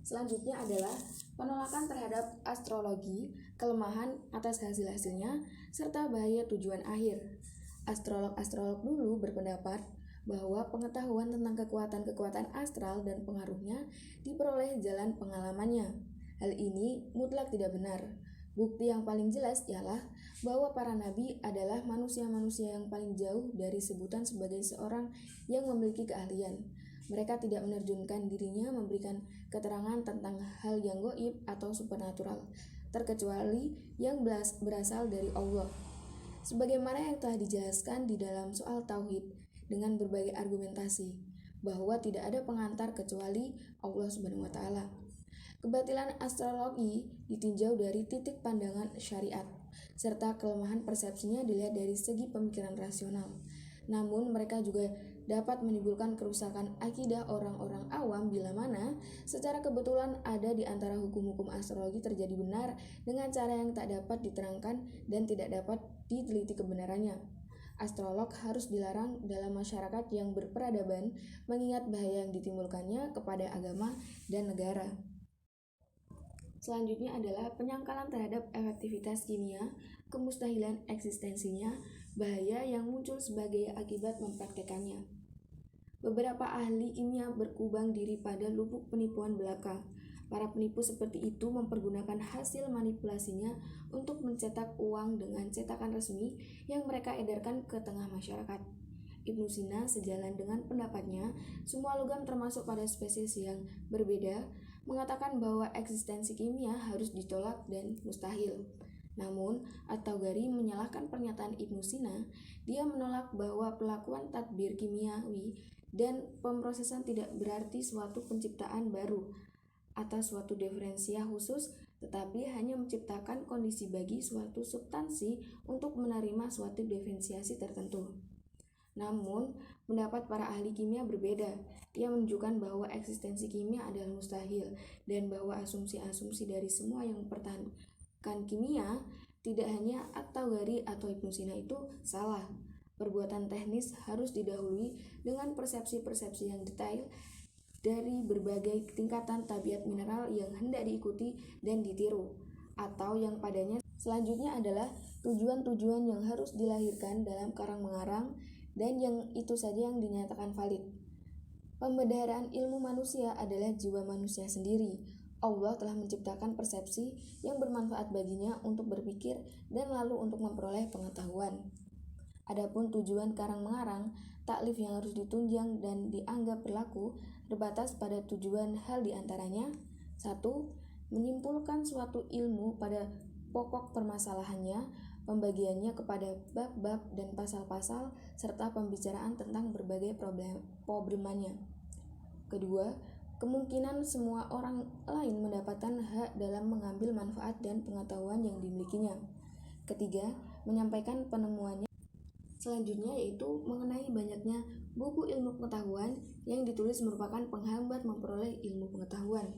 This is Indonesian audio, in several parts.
Selanjutnya adalah penolakan terhadap astrologi, kelemahan atas hasil-hasilnya, serta bahaya tujuan akhir. Astrolog-astrolog dulu berpendapat bahwa pengetahuan tentang kekuatan-kekuatan astral dan pengaruhnya diperoleh jalan pengalamannya. Hal ini mutlak tidak benar. Bukti yang paling jelas ialah bahwa para nabi adalah manusia-manusia yang paling jauh dari sebutan sebagai seorang yang memiliki keahlian. Mereka tidak menerjunkan dirinya memberikan keterangan tentang hal yang gaib atau supernatural, terkecuali yang berasal dari Allah. Sebagaimana yang telah dijelaskan di dalam soal tauhid dengan berbagai argumentasi, bahwa tidak ada pengantar kecuali Allah Subhanahu wa taala. Kebatilan astrologi ditinjau dari titik pandangan syariat, serta kelemahan persepsinya dilihat dari segi pemikiran rasional. Namun mereka juga dapat menimbulkan kerusakan akidah orang-orang awam bila mana secara kebetulan ada di antara hukum-hukum astrologi terjadi benar dengan cara yang tak dapat diterangkan dan tidak dapat diteliti kebenarannya. Astrolog harus dilarang dalam masyarakat yang berperadaban mengingat bahaya yang ditimbulkannya kepada agama dan negara. Selanjutnya adalah penyangkalan terhadap efektivitas kimia, kemustahilan eksistensinya, bahaya yang muncul sebagai akibat mempraktekannya. Beberapa ahli kimia berkubang diri pada lubuk penipuan belaka. Para penipu seperti itu mempergunakan hasil manipulasinya untuk mencetak uang dengan cetakan resmi yang mereka edarkan ke tengah masyarakat. Ibnu Sina sejalan dengan pendapatnya, semua logam termasuk pada spesies yang berbeda, mengatakan bahwa eksistensi kimia harus ditolak dan mustahil. Namun, At-Taugari menyalahkan pernyataan Ibnu Sina. Dia menolak bahwa pelakuan tadbir kimiawi dan pemrosesan tidak berarti suatu penciptaan baru atas suatu diferensia khusus, tetapi hanya menciptakan kondisi bagi suatu substansi untuk menerima suatu diferensiasi tertentu. Namun, pendapat para ahli kimia berbeda. Ia menunjukkan bahwa eksistensi kimia adalah mustahil dan bahwa asumsi-asumsi dari semua yang mempertahankan kimia, tidak hanya At-Taugari atau Ibnu Sina itu salah. Perbuatan teknis harus didahului dengan persepsi-persepsi yang detail dari berbagai tingkatan tabiat mineral yang hendak diikuti dan ditiru, atau yang padanya. Selanjutnya adalah tujuan-tujuan yang harus dilahirkan dalam karang-mengarang dan yang itu saja yang dinyatakan valid. Pembendaharaan ilmu manusia adalah jiwa manusia sendiri. Allah telah menciptakan persepsi yang bermanfaat baginya untuk berpikir dan lalu untuk memperoleh pengetahuan. Adapun tujuan karang-mengarang, taklif yang harus ditunjang dan dianggap berlaku terbatas pada tujuan hal diantaranya. 1. Menyimpulkan suatu ilmu pada pokok permasalahannya, pembagiannya kepada bab-bab dan pasal-pasal, serta pembicaraan tentang berbagai problemanya. Kedua, kemungkinan semua orang lain mendapatkan hak dalam mengambil manfaat dan pengetahuan yang dimilikinya. Ketiga, menyampaikan penemuannya. Selanjutnya yaitu mengenai banyaknya buku ilmu pengetahuan yang ditulis merupakan penghambat memperoleh ilmu pengetahuan.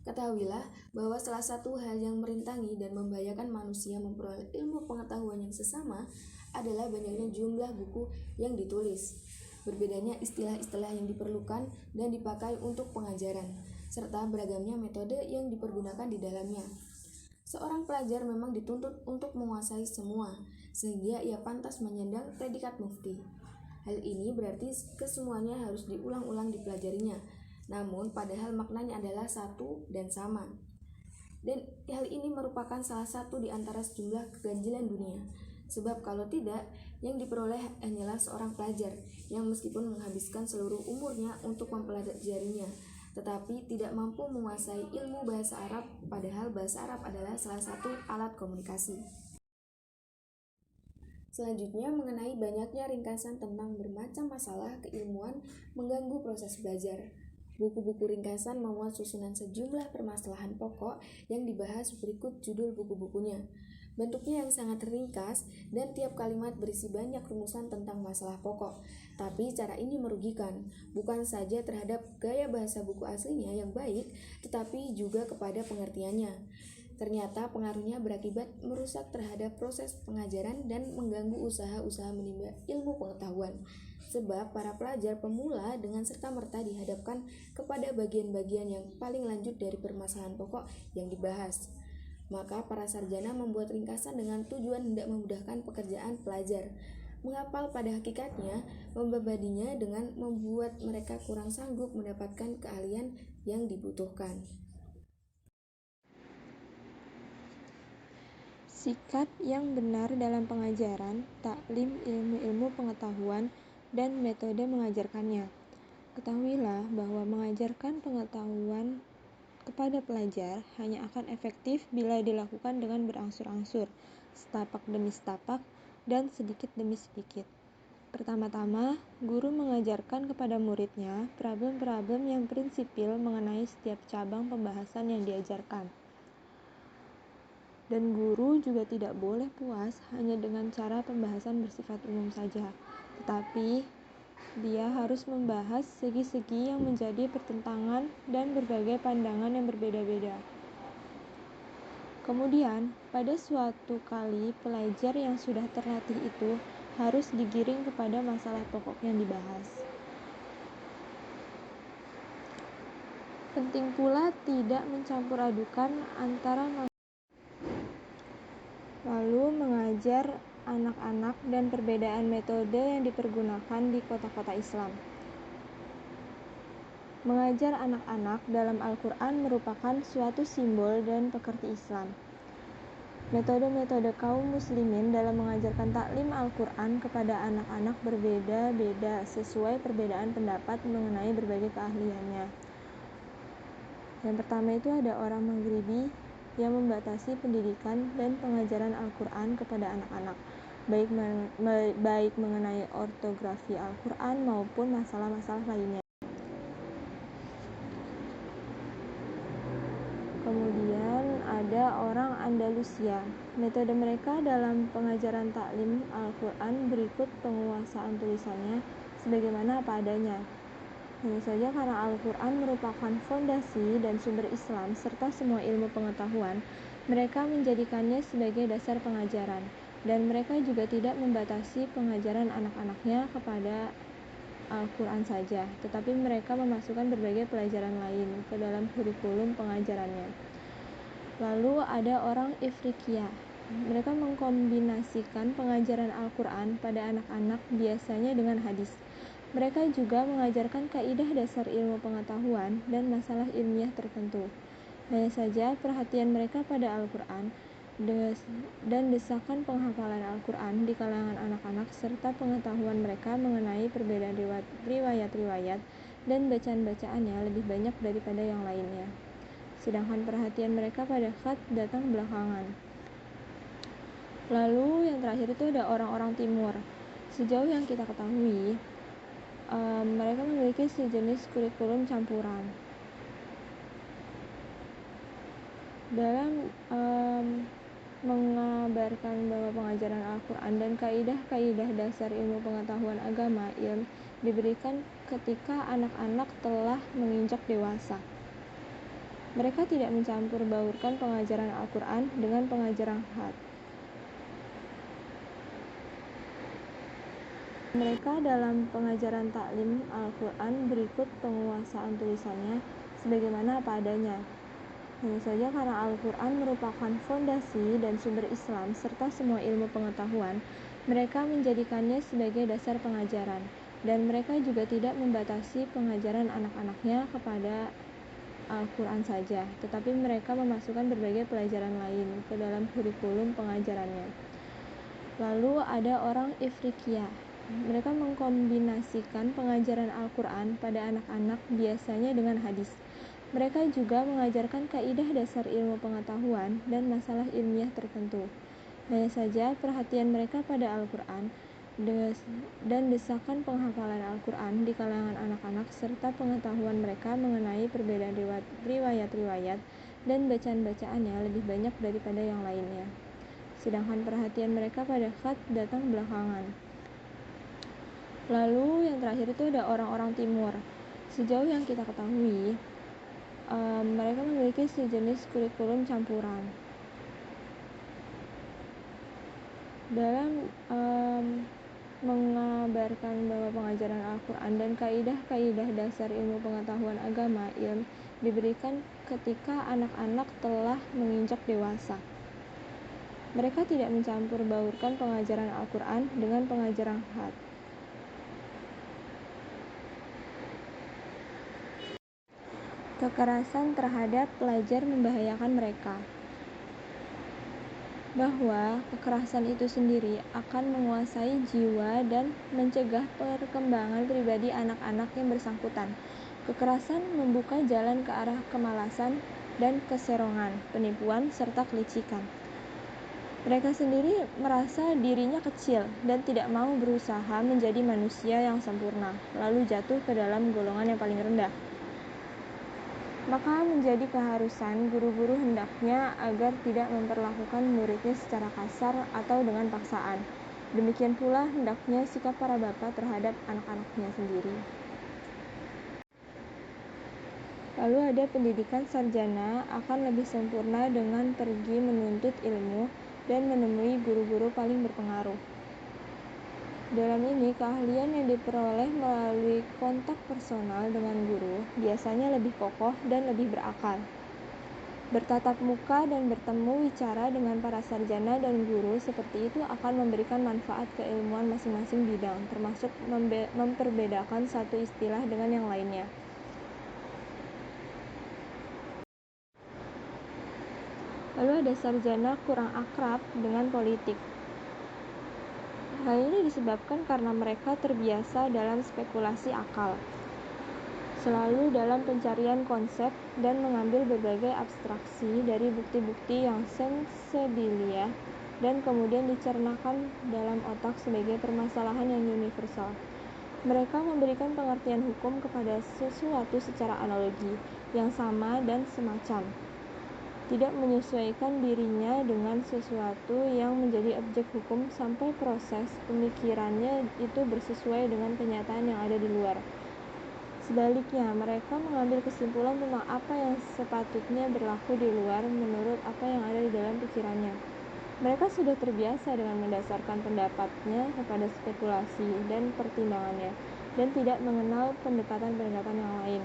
Ketahuilah bahwa salah satu hal yang merintangi dan membahayakan manusia memperoleh ilmu pengetahuan yang sesama adalah banyaknya jumlah buku yang ditulis, berbedanya istilah-istilah yang diperlukan dan dipakai untuk pengajaran, serta beragamnya metode yang dipergunakan di dalamnya. Seorang pelajar memang dituntut untuk menguasai semua, sehingga ia pantas menyandang predikat mufti. Hal ini berarti kesemuanya harus diulang-ulang dipelajarinya, namun padahal maknanya adalah satu dan sama. Dan hal ini merupakan salah satu di antara sejumlah keganjilan dunia. Sebab kalau tidak, yang diperoleh hanyalah seorang pelajar yang meskipun menghabiskan seluruh umurnya untuk mempelajarinya, tetapi tidak mampu menguasai ilmu bahasa Arab, padahal bahasa Arab adalah salah satu alat komunikasi. Selanjutnya mengenai banyaknya ringkasan tentang bermacam masalah keilmuan mengganggu proses belajar. Buku-buku ringkasan memuat susunan sejumlah permasalahan pokok yang dibahas berikut judul buku-bukunya. Bentuknya yang sangat ringkas dan tiap kalimat berisi banyak rumusan tentang masalah pokok. Tapi cara ini merugikan, bukan saja terhadap gaya bahasa buku aslinya yang baik, tetapi juga kepada pengertiannya. Ternyata pengaruhnya berakibat merusak terhadap proses pengajaran dan mengganggu usaha-usaha menimba ilmu pengetahuan. sebab para pelajar pemula dengan serta-merta dihadapkan kepada bagian-bagian yang paling lanjut dari permasalahan pokok yang dibahas. Maka para sarjana membuat ringkasan dengan tujuan hendak memudahkan pekerjaan pelajar. Menghafal pada hakikatnya membebaninya dengan membuat mereka kurang sanggup mendapatkan keahlian yang dibutuhkan. Sikap yang benar dalam pengajaran, taklim ilmu-ilmu pengetahuan, dan metode mengajarkannya. Ketahuilah bahwa mengajarkan pengetahuan kepada pelajar hanya akan efektif bila dilakukan dengan berangsur-angsur, setapak demi setapak, dan sedikit demi sedikit. Pertama-tama, guru mengajarkan kepada muridnya problem-problem yang prinsipil mengenai setiap cabang pembahasan yang diajarkan. Dan guru juga tidak boleh puas hanya dengan cara pembahasan bersifat umum saja, tetapi dia harus membahas segi-segi yang menjadi pertentangan dan berbagai pandangan yang berbeda-beda. Kemudian, pada suatu kali pelajar yang sudah terlatih itu harus digiring kepada masalah pokok yang dibahas. Penting pula tidak mencampur adukan antara lalu mengajar anak-anak dan perbedaan metode yang dipergunakan di kota-kota Islam. Mengajar anak-anak dalam Al-Quran merupakan suatu simbol dan pekerti Islam. Metode-metode kaum muslimin dalam mengajarkan taklim Al-Quran kepada anak-anak berbeda-beda sesuai perbedaan pendapat mengenai berbagai keahliannya. Yang pertama itu ada orang Maghribi yang membatasi pendidikan dan pengajaran Al-Quran kepada anak-anak, baik mengenai ortografi Al-Quran maupun masalah-masalah lainnya. Kemudian ada orang Andalusia. Metode mereka dalam pengajaran taklim Al-Quran berikut penguasaan tulisannya sebagaimana apa adanya. Hanya saja karena Al-Quran merupakan fondasi dan sumber Islam serta semua ilmu pengetahuan, mereka menjadikannya sebagai dasar pengajaran, dan mereka juga tidak membatasi pengajaran anak-anaknya kepada Al-Quran saja, tetapi mereka memasukkan berbagai pelajaran lain ke dalam kurikulum pengajarannya. Lalu ada orang Ifriqiya. Mereka mengkombinasikan pengajaran Al-Quran pada anak-anak biasanya dengan hadis. Mereka juga mengajarkan kaidah dasar ilmu pengetahuan dan masalah ilmiah tertentu. Hanya saja perhatian mereka pada Al-Quran dan desakan penghafalan Al-Quran di kalangan anak-anak serta pengetahuan mereka mengenai perbedaan riwayat-riwayat dan bacaan-bacaannya lebih banyak daripada yang lainnya. Sedangkan perhatian mereka pada khat datang belakangan. Lalu yang terakhir itu ada orang-orang timur. Sejauh yang kita ketahui, mereka memiliki sejenis kurikulum campuran. Dalam mengabarkan bahwa pengajaran Al-Quran dan kaidah-kaidah dasar ilmu pengetahuan agama diberikan ketika anak-anak telah menginjak dewasa. Mereka tidak mencampur baurkan pengajaran Al-Quran dengan pengajaran khat. Mereka dalam pengajaran taklim Al-Quran berikut penguasaan tulisannya sebagaimana apa adanya. Hanya saja karena Al-Quran merupakan fondasi dan sumber Islam serta semua ilmu pengetahuan, mereka menjadikannya sebagai dasar pengajaran, dan mereka juga tidak membatasi pengajaran anak-anaknya kepada Al-Quran saja, tetapi mereka memasukkan berbagai pelajaran lain ke dalam kurikulum pengajarannya. Lalu ada orang Ifriqiya. Mereka mengkombinasikan pengajaran Al-Quran pada anak-anak biasanya dengan hadis. Mereka juga mengajarkan kaidah dasar ilmu pengetahuan dan masalah ilmiah tertentu. Hanya saja perhatian mereka pada Al-Quran dan desakan penghafalan Al-Quran di kalangan anak-anak serta pengetahuan mereka mengenai perbedaan riwayat-riwayat dan bacaan-bacaannya lebih banyak daripada yang lainnya. Sedangkan perhatian mereka pada khat datang belakangan. Lalu yang terakhir itu ada orang-orang timur. Sejauh yang kita ketahui, mereka memiliki sejenis kurikulum campuran. Dalam mengabarkan bahwa pengajaran Al-Quran dan kaidah-kaidah dasar ilmu pengetahuan agama diberikan ketika anak-anak telah menginjak dewasa. Mereka tidak mencampur baurkan pengajaran Al-Quran dengan pengajaran hadis. Kekerasan terhadap pelajar membahayakan mereka, bahwa kekerasan itu sendiri akan menguasai jiwa dan mencegah perkembangan pribadi anak-anak yang bersangkutan. Kekerasan membuka jalan ke arah kemalasan dan keserongan, penipuan, serta kelicikan. Mereka sendiri merasa dirinya kecil dan tidak mau berusaha menjadi manusia yang sempurna, lalu jatuh ke dalam golongan yang paling rendah. Maka menjadi keharusan guru-guru hendaknya agar tidak memperlakukan muridnya secara kasar atau dengan paksaan. Demikian pula hendaknya sikap para bapak terhadap anak-anaknya sendiri. Lalu ada pendidikan sarjana akan lebih sempurna dengan pergi menuntut ilmu dan menemui guru-guru paling berpengaruh. Dalam ini, keahlian yang diperoleh melalui kontak personal dengan guru biasanya lebih kokoh dan lebih berakal. Bertatap muka dan bertemu wicara dengan para sarjana dan guru seperti itu akan memberikan manfaat keilmuan masing-masing bidang, termasuk memperbedakan satu istilah dengan yang lainnya. Lalu ada sarjana kurang akrab dengan politik. Hal ini disebabkan karena mereka terbiasa dalam spekulasi akal, selalu dalam pencarian konsep dan mengambil berbagai abstraksi dari bukti-bukti yang sensibilia dan kemudian dicernakan dalam otak sebagai permasalahan yang universal. Mereka memberikan pengertian hukum kepada sesuatu secara analogi, yang sama dan semacam, tidak menyesuaikan dirinya dengan sesuatu yang menjadi objek hukum sampai proses pemikirannya itu bersesuai dengan kenyataan yang ada di luar. Sebaliknya, mereka mengambil kesimpulan tentang apa yang sepatutnya berlaku di luar menurut apa yang ada di dalam pikirannya. Mereka sudah terbiasa dengan mendasarkan pendapatnya kepada spekulasi dan pertimbangannya, dan tidak mengenal pendekatan-pendekatan yang lain.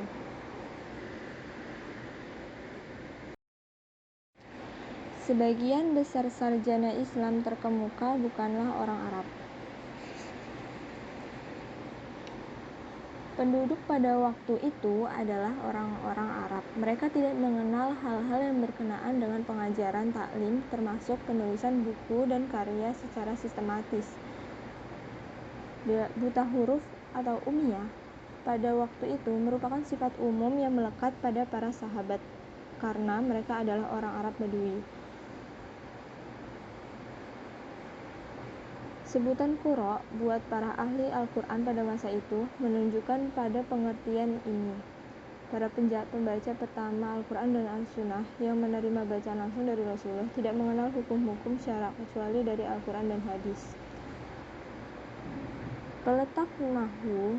Sebagian besar sarjana Islam terkemuka bukanlah orang Arab. Penduduk pada waktu itu adalah orang-orang Arab. Mereka tidak mengenal hal-hal yang berkenaan dengan pengajaran taklim, termasuk penulisan buku dan karya secara sistematis. Buta huruf atau ummiyah pada waktu itu merupakan sifat umum yang melekat pada para sahabat, karena mereka adalah orang Arab Badui. Sebutan Qurra buat para ahli Al-Quran pada masa itu menunjukkan pada pengertian ini. Para pembaca pertama Al-Quran dan As-Sunnah yang menerima bacaan langsung dari Rasulullah tidak mengenal hukum-hukum syarak kecuali dari Al-Quran dan hadis. Peletak nahwu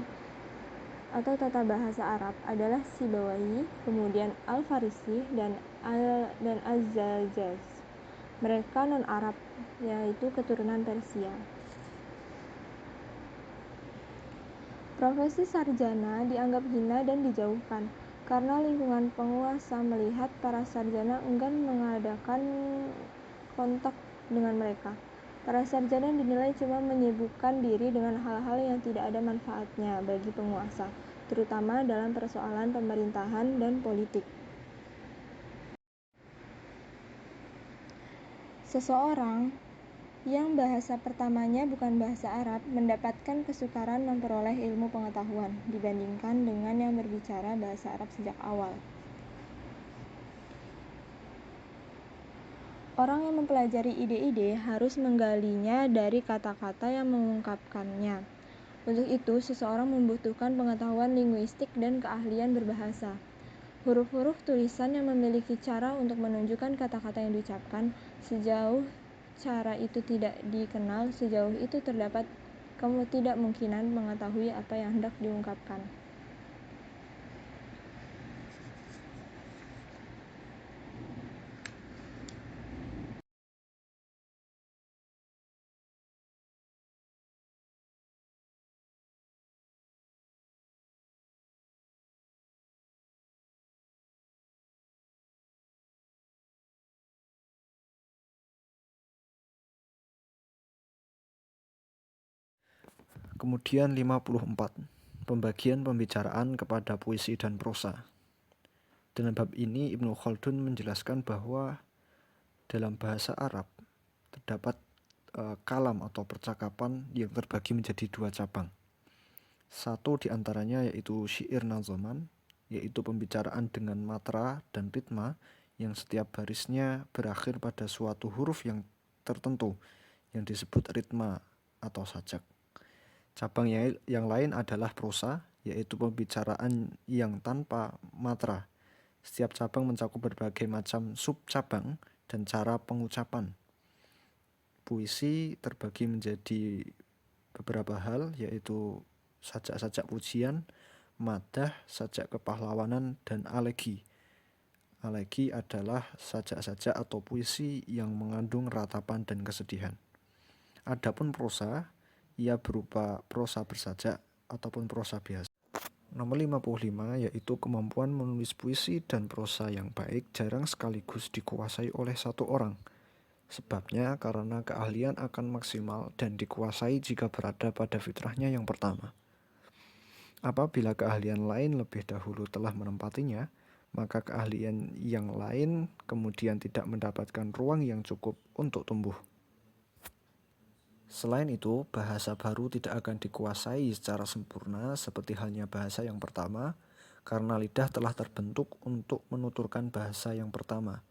atau tata bahasa Arab adalah Sibawayh, kemudian Al-Farisi dan Az-Zajjaj. Mereka non-Arab, yaitu keturunan Persia. Profesi sarjana dianggap hina dan dijauhkan, karena lingkungan penguasa melihat para sarjana enggan mengadakan kontak dengan mereka. Para sarjana dinilai cuma menyibukkan diri dengan hal-hal yang tidak ada manfaatnya bagi penguasa, terutama dalam persoalan pemerintahan dan politik. Seseorang yang bahasa pertamanya bukan bahasa Arab mendapatkan kesukaran memperoleh ilmu pengetahuan dibandingkan dengan yang berbicara bahasa Arab sejak awal. Orang yang mempelajari ide-ide harus menggalinya dari kata-kata yang mengungkapkannya. Untuk itu, seseorang membutuhkan pengetahuan linguistik dan keahlian berbahasa. Huruf-huruf tulisan yang memiliki cara untuk menunjukkan kata-kata yang diucapkan, sejauh cara itu tidak dikenal, sejauh itu terdapat ketidakmungkinan mengetahui apa yang hendak diungkapkan. Kemudian 54. Pembagian pembicaraan kepada puisi dan prosa. Dalam bab ini Ibnu Khaldun menjelaskan bahwa dalam bahasa Arab terdapat kalam atau percakapan yang terbagi menjadi dua cabang. Satu diantaranya yaitu syair nazoman, yaitu pembicaraan dengan matra dan ritma yang setiap barisnya berakhir pada suatu huruf yang tertentu yang disebut ritma atau sajak. Cabang yang lain adalah prosa, yaitu pembicaraan yang tanpa matra. Setiap cabang mencakup berbagai macam sub-cabang dan cara pengucapan. Puisi terbagi menjadi beberapa hal, yaitu sajak-sajak pujian, madah, sajak kepahlawanan, dan alegi. Alegi adalah sajak-sajak atau puisi yang mengandung ratapan dan kesedihan. Adapun prosa, ia berupa prosa bersajak ataupun prosa biasa. Nomor 55 yaitu kemampuan menulis puisi dan prosa yang baik jarang sekaligus dikuasai oleh satu orang. Sebabnya karena keahlian akan maksimal dan dikuasai jika berada pada fitrahnya yang pertama. Apabila keahlian lain lebih dahulu telah menempatinya, maka keahlian yang lain kemudian tidak mendapatkan ruang yang cukup untuk tumbuh. Selain itu, bahasa baru tidak akan dikuasai secara sempurna seperti halnya bahasa yang pertama, karena lidah telah terbentuk untuk menuturkan bahasa yang pertama.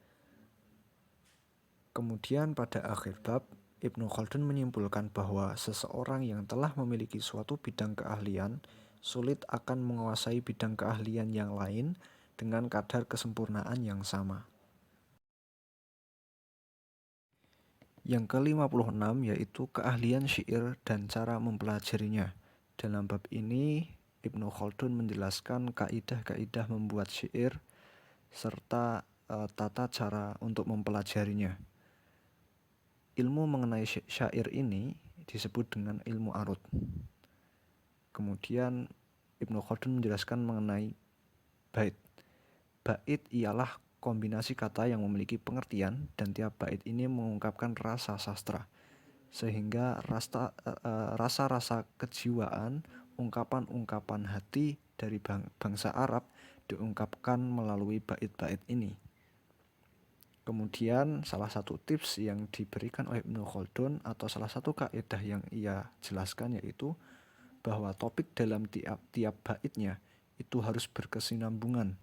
Kemudian pada akhir bab, Ibnu Khaldun menyimpulkan bahwa seseorang yang telah memiliki suatu bidang keahlian sulit akan menguasai bidang keahlian yang lain dengan kadar kesempurnaan yang sama. Yang ke-56 yaitu keahlian syair dan cara mempelajarinya. Dalam bab ini, Ibnu Khaldun menjelaskan kaidah-kaidah membuat syair serta tata cara untuk mempelajarinya. Ilmu mengenai syair ini disebut dengan ilmu arud. Kemudian Ibnu Khaldun menjelaskan mengenai bait. Bait ialah kombinasi kata yang memiliki pengertian dan tiap bait ini mengungkapkan rasa sastra. Sehingga rasa-rasa kejiwaan, ungkapan-ungkapan hati dari bangsa Arab diungkapkan melalui bait-bait ini. Kemudian salah satu tips yang diberikan oleh Ibnu Khaldun atau salah satu kaidah yang ia jelaskan yaitu bahwa topik dalam tiap baitnya itu harus berkesinambungan,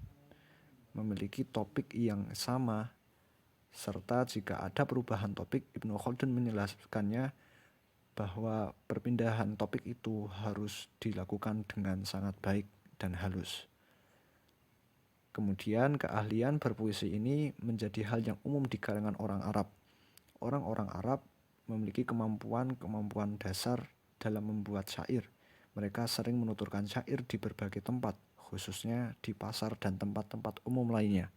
memiliki topik yang sama, serta jika ada perubahan topik, Ibnu Khaldun menjelaskannya bahwa perpindahan topik itu harus dilakukan dengan sangat baik dan halus. Kemudian keahlian berpuisi ini menjadi hal yang umum di kalangan orang Arab. Orang-orang Arab memiliki kemampuan dasar dalam membuat syair. Mereka sering menuturkan syair di berbagai tempat, khususnya di pasar dan tempat-tempat umum lainnya.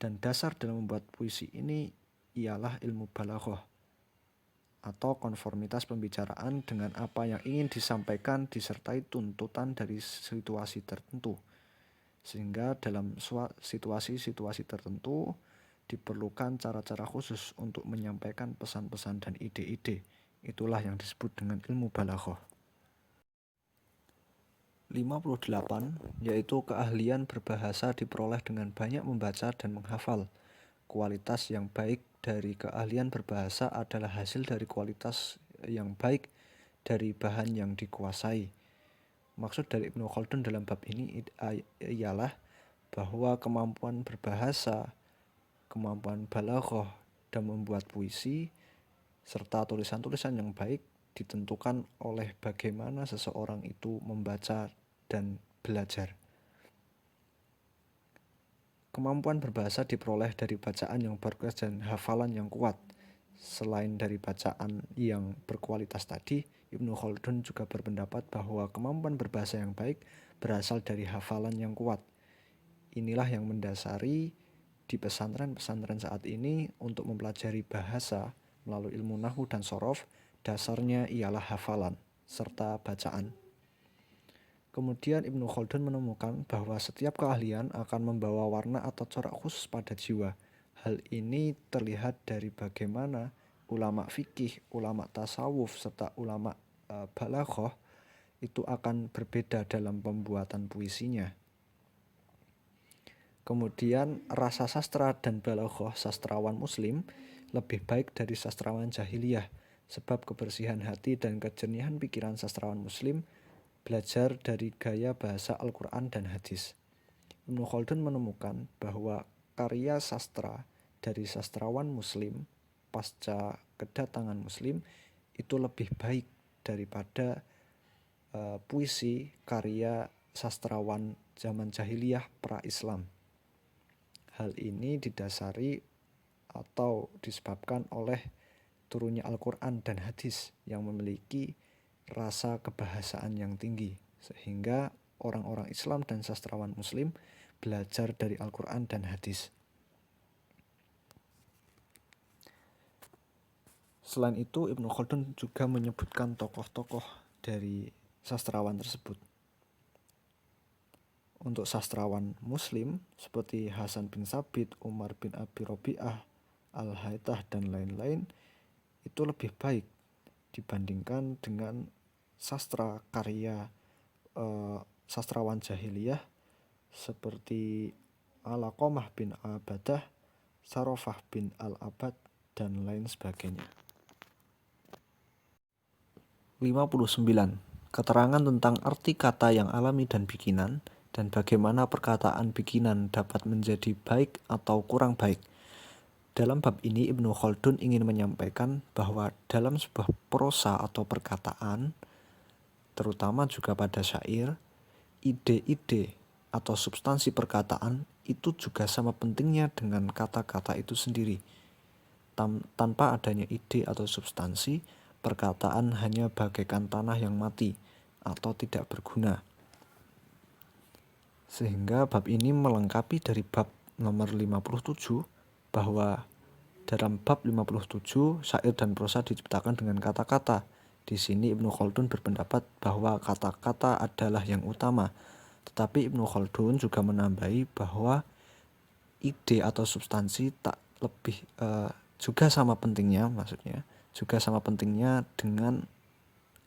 Dan dasar dalam membuat puisi ini ialah ilmu balaghah atau konformitas pembicaraan dengan apa yang ingin disampaikan disertai tuntutan dari situasi tertentu. Sehingga dalam situasi-situasi tertentu diperlukan cara-cara khusus untuk menyampaikan pesan-pesan dan ide-ide. Itulah yang disebut dengan ilmu balaghah. 58 yaitu keahlian berbahasa diperoleh dengan banyak membaca dan menghafal. Kualitas yang baik dari keahlian berbahasa adalah hasil dari kualitas yang baik dari bahan yang dikuasai. Maksud dari Ibnu Khaldun dalam bab ini ialah bahwa kemampuan berbahasa, kemampuan balaghah dan membuat puisi, serta tulisan-tulisan yang baik ditentukan oleh bagaimana seseorang itu membaca dan belajar. Kemampuan berbahasa diperoleh dari bacaan yang bagus dan hafalan yang kuat. Selain dari bacaan yang berkualitas tadi, Ibnu Khaldun juga berpendapat bahwa kemampuan berbahasa yang baik berasal dari hafalan yang kuat. Inilah yang mendasari di pesantren-pesantren saat ini untuk mempelajari bahasa melalui ilmu nahwu dan sorof, dasarnya ialah hafalan serta bacaan. Kemudian Ibnu Khaldun menemukan bahwa setiap keahlian akan membawa warna atau corak khusus pada jiwa. Hal ini terlihat dari bagaimana ulama fikih, ulama tasawuf, serta ulama balaghah itu akan berbeda dalam pembuatan puisinya. Kemudian rasa sastra dan balaghah sastrawan muslim lebih baik dari sastrawan jahiliyah, sebab kebersihan hati dan kejernihan pikiran sastrawan muslim belajar dari gaya bahasa Al-Quran dan hadis. Ibnu Khaldun menemukan bahwa karya sastra dari sastrawan muslim pasca kedatangan muslim itu lebih baik daripada puisi karya sastrawan zaman jahiliyah pra-Islam. Hal ini didasari atau disebabkan oleh turunnya Al-Quran dan hadis yang memiliki rasa kebahasaan yang tinggi, sehingga orang-orang Islam dan sastrawan muslim belajar dari Al-Quran dan hadis. Selain itu, Ibnu Khaldun juga menyebutkan tokoh-tokoh dari sastrawan tersebut. Untuk sastrawan muslim seperti Hasan bin Sabit, Umar bin Abi Robi'ah, Al-Haythah, dan lain-lain itu lebih baik dibandingkan dengan sastra karya sastrawan jahiliyah seperti Alaqamah bin Abadah, Sarofah bin Al-Abad, dan lain sebagainya. 59. Keterangan tentang arti kata yang alami dan bikinan, dan bagaimana perkataan bikinan dapat menjadi baik atau kurang baik. Dalam bab ini Ibnu Khaldun ingin menyampaikan bahwa dalam sebuah prosa atau perkataan, terutama juga pada syair, ide-ide atau substansi perkataan itu juga sama pentingnya dengan kata-kata itu sendiri. Tanpa adanya ide atau substansi, perkataan hanya bagaikan tanah yang mati atau tidak berguna. Sehingga bab ini melengkapi dari bab nomor 57 bahwa dalam bab 57 syair dan prosa diciptakan dengan kata-kata. Di sini Ibnu Khaldun berpendapat bahwa kata-kata adalah yang utama. Tetapi Ibnu Khaldun juga menambahi bahwa ide atau substansi juga sama pentingnya, juga sama pentingnya dengan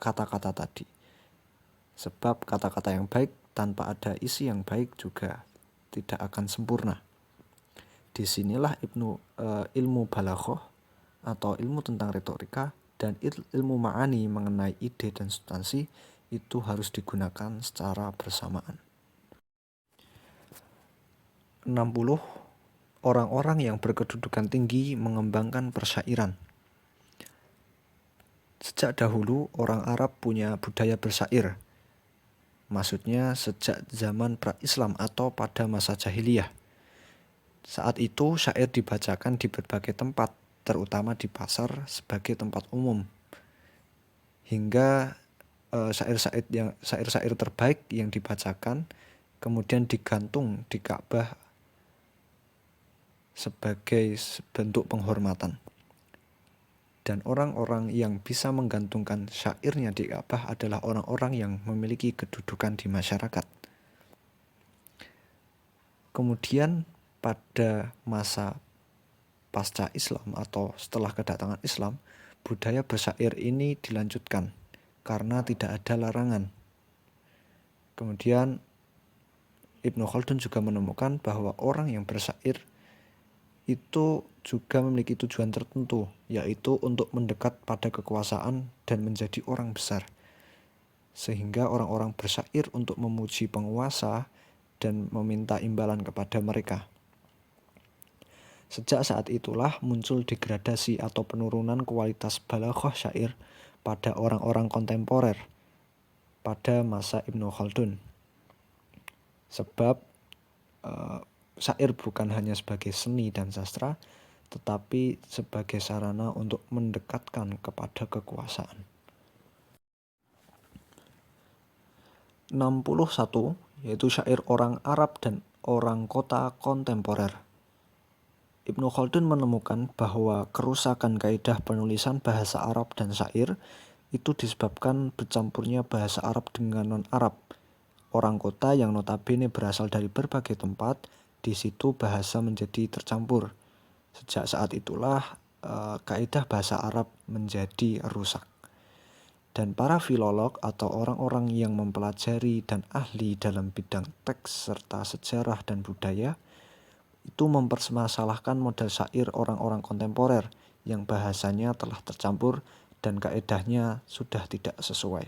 kata-kata tadi. Sebab kata-kata yang baik tanpa ada isi yang baik juga tidak akan sempurna. Disinilah ilmu balaghah atau ilmu tentang retorika dan ilmu ma'ani mengenai ide dan substansi itu harus digunakan secara bersamaan. 60. Orang-orang yang berkedudukan tinggi mengembangkan persya'iran. Sejak dahulu orang Arab punya budaya bersyair. Maksudnya sejak zaman pra-Islam atau pada masa jahiliyah. Saat itu syair dibacakan di berbagai tempat, terutama di pasar sebagai tempat umum. Hingga syair-syair terbaik yang dibacakan kemudian digantung di Ka'bah sebagai bentuk penghormatan. Dan orang-orang yang bisa menggantungkan syairnya di Ka'bah adalah orang-orang yang memiliki kedudukan di masyarakat. Kemudian pada masa pasca Islam atau setelah kedatangan Islam, budaya bersyair ini dilanjutkan karena tidak ada larangan. Kemudian Ibnu Khaldun juga menemukan bahwa orang yang bersyair itu juga memiliki tujuan tertentu, yaitu untuk mendekat pada kekuasaan dan menjadi orang besar. Sehingga orang-orang bersyair untuk memuji penguasa dan meminta imbalan kepada mereka. Sejak saat itulah muncul degradasi atau penurunan kualitas balaghah syair pada orang-orang kontemporer pada masa Ibnu Khaldun. Sebab syair bukan hanya sebagai seni dan sastra, tetapi sebagai sarana untuk mendekatkan kepada kekuasaan. 61, yaitu syair orang Arab dan orang kota kontemporer. Ibnu Khaldun menemukan bahwa kerusakan kaidah penulisan bahasa Arab dan syair itu disebabkan bercampurnya bahasa Arab dengan non-Arab. Orang kota yang notabene berasal dari berbagai tempat, di situ bahasa menjadi tercampur. Sejak saat itulah kaidah bahasa Arab menjadi rusak. Dan para filolog atau orang-orang yang mempelajari dan ahli dalam bidang teks serta sejarah dan budaya itu mempermasalahkan model syair orang-orang kontemporer yang bahasanya telah tercampur dan kaedahnya sudah tidak sesuai.